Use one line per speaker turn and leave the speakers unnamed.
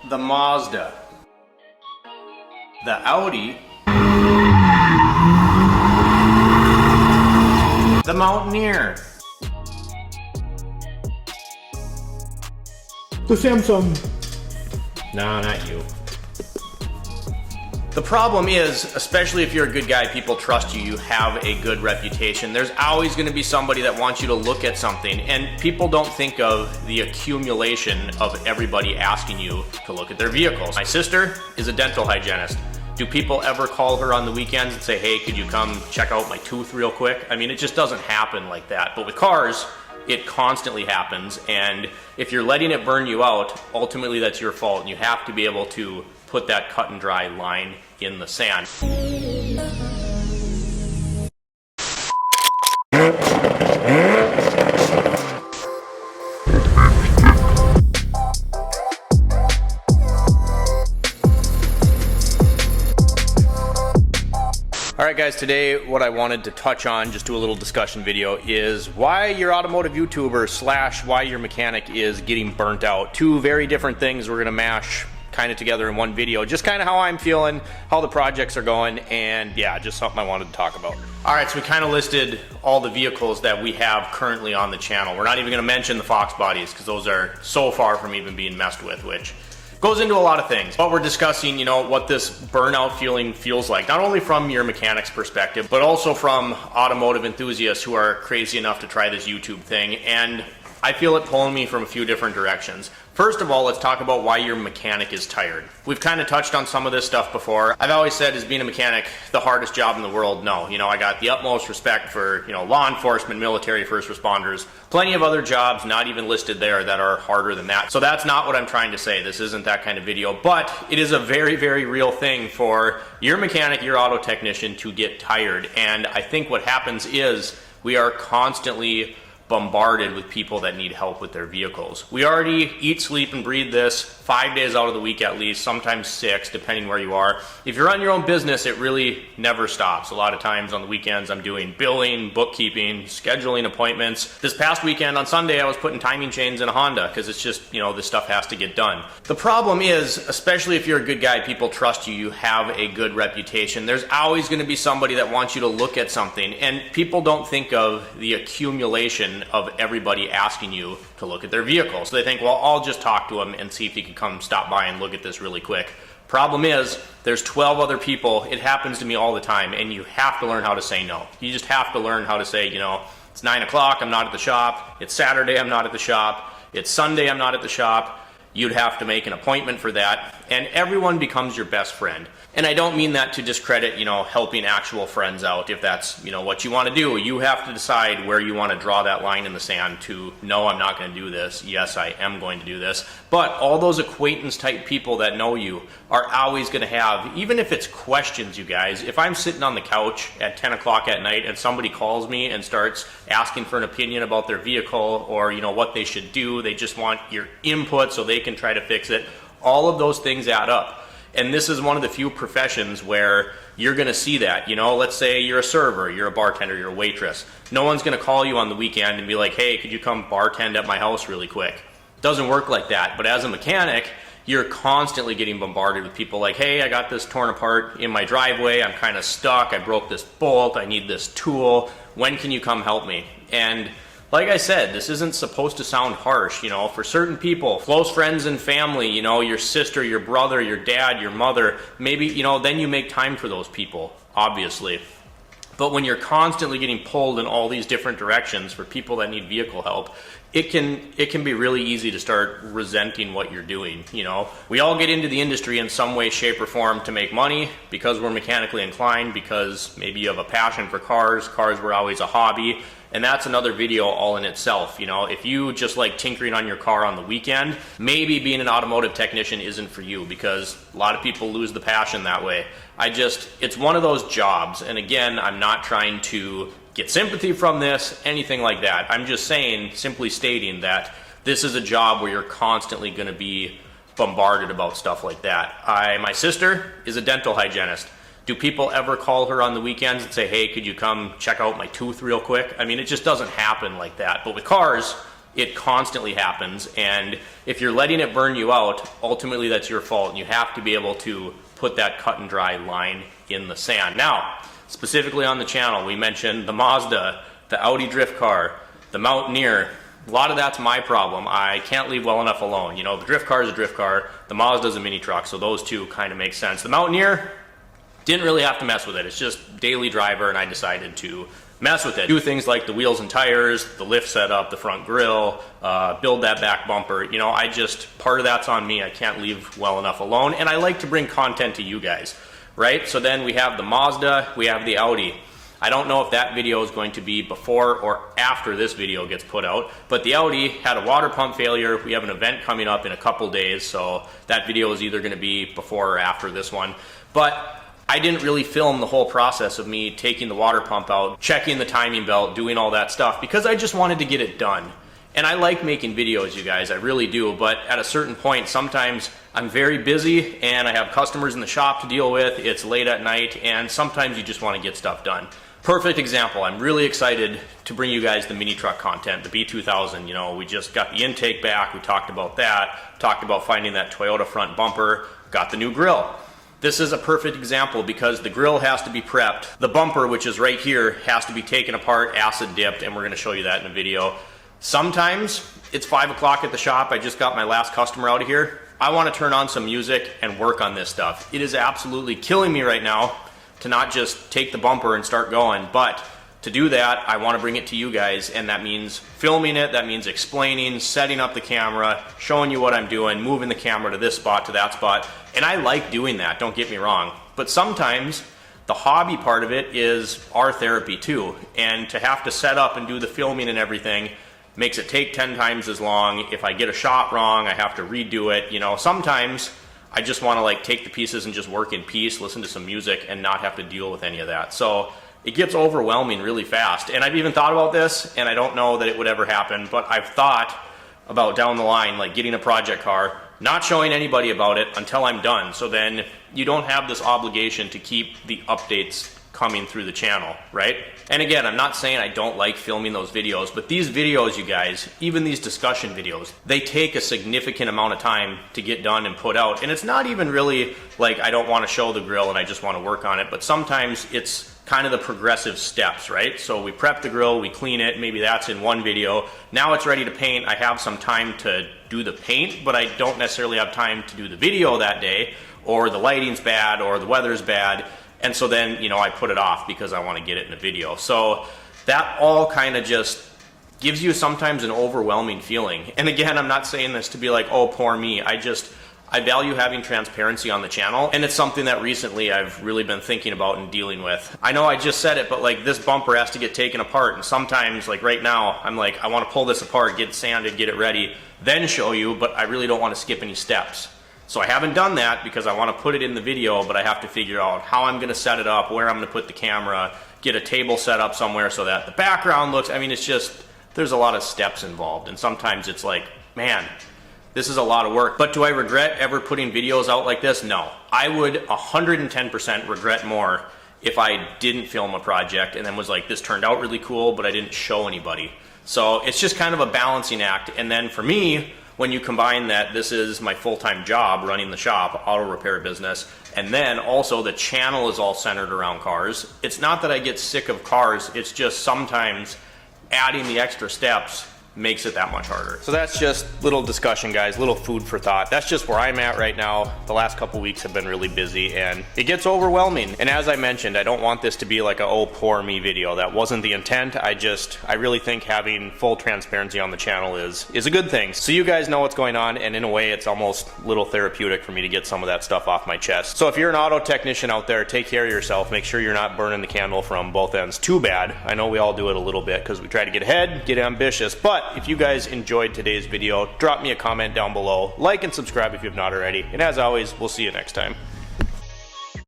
the Mazda, the Audi, the Mountaineer,
the Samsung.
No, not you. The problem is, especially if you're a good guy, people trust you, you have a good reputation, there's always going to be somebody that wants you to look at something, and people don't think of the accumulation of everybody asking you to look at their vehicles. My sister is a dental hygienist. Do people ever call her on the weekends and say, hey, could you come check out my tooth real quick? I mean, it just doesn't happen like that. But with cars, it constantly happens, and if you're letting it burn you out, ultimately that's your fault, and you have to be able to put that cut and dry line in the sand. Alright guys, today what I wanted to touch on, just do a little discussion video, is why your automotive YouTuber slash why your mechanic is getting burnt out. Two very different things we're going to mash kind of together in one video. Just kind of how I'm feeling, how the projects are going, and yeah, just something I wanted to talk about. Alright, so we kind of listed all the vehicles that we have currently on the channel. We're not even going to mention the Fox bodies because those are so far from even being messed with, which goes into a lot of things. But we're discussing, you know, what this burnout feeling feels like, not only from your mechanic's perspective, but also from automotive enthusiasts who are crazy enough to try this YouTube thing. And I feel it pulling me from a few different directions. First of all, let's talk about why your mechanic is tired. We've kind of touched on some of this stuff before. I've always said, is being a mechanic the hardest job in the world? No. You know, I got the utmost respect for, you know, law enforcement, military, first responders, plenty of other jobs not even listed there that are harder than that. So that's not what I'm trying to say. This isn't that kind of video, but it is a very, very real thing for your mechanic, your auto technician to get tired. And I think what happens is we are constantly bombarded with people that need help with their vehicles. We already eat, sleep, and breathe this 5 days out of the week at least, sometimes 6, depending where you are. If you're on your own business, it really never stops. A lot of times on the weekends, I'm doing billing, bookkeeping, scheduling appointments. This past weekend on Sunday, I was putting timing chains in a Honda because it's just, you know, this stuff has to get done. The problem is, especially if you're a good guy, people trust you, you have a good reputation. There's always going to be somebody that wants you to look at something, and people don't think of the accumulation of everybody asking you to look at their vehicle. So they think, well, I'll just talk to him and see if he can come stop by and look at this really quick. Problem is, there's 12 other people. It happens to me all the time, and you have to learn how to say no. You just have to learn how to say, you know, it's 9 o'clock, I'm not at the shop. It's Saturday, I'm not at the shop. It's Sunday, I'm not at the shop. You'd have to make an appointment for that, and everyone becomes your best friend. And I don't mean that to discredit, you know, helping actual friends out. If that's, you know, what you want to do, you have to decide where you want to draw that line in the sand to, no, I'm not going to do this. Yes, I am going to do this. But all those acquaintance type people that know you are always going to have, even if it's questions, you guys, if I'm sitting on the couch at 10 o'clock at night and somebody calls me and starts asking for an opinion about their vehicle or, you know, what they should do, they just want your input so they can try to fix it. All of those things add up. And this is one of the few professions where you're going to see that. You know, let's say you're a server, you're a bartender, you're a waitress. No one's going to call you on the weekend and be like, hey, could you come bartend at my house really quick? It doesn't work like that. But as a mechanic, you're constantly getting bombarded with people like, hey, I got this torn apart in my driveway, I'm kind of stuck, I broke this bolt, I need this tool, when can you come help me? And like I said, this isn't supposed to sound harsh, you know, for certain people, close friends and family, you know, your sister, your brother, your dad, your mother, maybe, you know, then you make time for those people, obviously. But when you're constantly getting pulled in all these different directions for people that need vehicle help, it can be really easy to start resenting what you're doing, you know. We all get into the industry in some way, shape, or form to make money because we're mechanically inclined, because maybe you have a passion for cars. Cars were always a hobby. And that's another video all in itself. You know, if you just like tinkering on your car on the weekend, maybe being an automotive technician isn't for you, because a lot of people lose the passion that way. It's one of those jobs. And again, I'm not trying to get sympathy from this, anything like that. I'm just saying, simply stating that this is a job where you're constantly going to be bombarded about stuff like that. My sister is a dental hygienist. Do people ever call her on the weekends and say, hey, could you come check out my tooth real quick? I mean, it just doesn't happen like that. But with cars, It constantly happens, and if you're letting it burn you out, ultimately that's your fault, and you have to be able to put that cut and dry line in the sand. Now, specifically on the channel, we mentioned the Mazda, the Audi drift car, the Mountaineer. A lot of that's my problem. I can't leave well enough alone. You know, the drift car is a drift car, the Mazda is a mini truck, so those two kind of make sense. The Mountaineer, didn't really have to mess with it. It's just daily driver, and I decided to mess with it. Do things like the wheels and tires, the lift setup, the front grille, build that back bumper. You know, part of that's on me. I can't leave well enough alone, and I like to bring content to you guys, right? So then we have the Mazda, we have the Audi. I don't know if that video is going to be before or after this video gets put out, but the Audi had a water pump failure. We have an event coming up in a couple days, so that video is either going to be before or after this one. But I didn't really film the whole process of me taking the water pump out, checking the timing belt, doing all that stuff, because I just wanted to get it done. And I like making videos, you guys, I really do, but at a certain point, sometimes I'm very busy and I have customers in the shop to deal with, it's late at night, and sometimes you just want to get stuff done. Perfect example, I'm really excited to bring you guys the mini truck content, the B2000. You know, we just got the intake back, we talked about that, talked about finding that Toyota front bumper, got the new grille. This is a perfect example because the grille has to be prepped. The bumper, which is right here, has to be taken apart, acid dipped, and we're gonna show you that in a video. Sometimes it's 5 o'clock at the shop, I just got my last customer out of here. I wanna turn on some music and work on this stuff. It is absolutely killing me right now to not just take the bumper and start going, but to do that, I want to bring it to you guys, and that means filming it, that means explaining, setting up the camera, showing you what I'm doing, moving the camera to this spot, to that spot, and I like doing that, don't get me wrong. But sometimes the hobby part of it is our therapy too, and to have to set up and do the filming and everything makes it take 10 times as long. If I get a shot wrong, I have to redo it. You know, sometimes I just want to like take the pieces and just work in peace, listen to some music, and not have to deal with any of that. So it gets overwhelming really fast. And I've even thought about this, and I don't know that it would ever happen, but I've thought about down the line, like getting a project car, not showing anybody about it until I'm done. So then you don't have this obligation to keep the updates coming through the channel, right? And again, I'm not saying I don't like filming those videos, but these videos, you guys, even these discussion videos, they take a significant amount of time to get done and put out. And it's not even really like I don't want to show the grill and I just want to work on it, but sometimes it's kind of the progressive steps, right? So we prep the grill, we clean it, maybe that's in one video. Now it's ready to paint. I have some time to do the paint, but I don't necessarily have time to do the video that day, or the lighting's bad, or the weather's bad. And so then, you know, I put it off because I want to get it in a video. So that all kind of just gives you sometimes an overwhelming feeling. And again, I'm not saying this to be like, oh, poor me. I value having transparency on the channel, and it's something that recently I've really been thinking about and dealing with. I know I just said it, but like this bumper has to get taken apart, and sometimes, like right now, I'm like, I want to pull this apart, get it sanded, get it ready, then show you, but I really don't want to skip any steps. So I haven't done that because I want to put it in the video, but I have to figure out how I'm going to set it up, where I'm going to put the camera, get a table set up somewhere so that the background looks, I mean, it's just, there's a lot of steps involved, and sometimes it's like, man, this is a lot of work. But do I regret ever putting videos out like this? No. I would 110% regret more if I didn't film a project and then was like, this turned out really cool, but I didn't show anybody. So it's just kind of a balancing act. And then for me, when you combine that this is my full-time job running the shop, auto repair business, and then also the channel is all centered around cars, it's not that I get sick of cars, it's just sometimes adding the extra steps makes it that much harder. So that's just little discussion, guys, little food for thought. That's just where I'm at right now. The last couple weeks have been really busy and it gets overwhelming. And as I mentioned, I don't want this to be like a oh poor me video. That wasn't the intent. I really think having full transparency on the channel is a good thing. So you guys know what's going on, and in a way it's almost a little therapeutic for me to get some of that stuff off my chest. So if you're an auto technician out there, take care of yourself. Make sure you're not burning the candle from both ends too bad. I know we all do it a little bit because we try to get ahead, get ambitious, but if you guys enjoyed today's video, drop me a comment down below, like and subscribe if you've not already, and as always, we'll see you next time.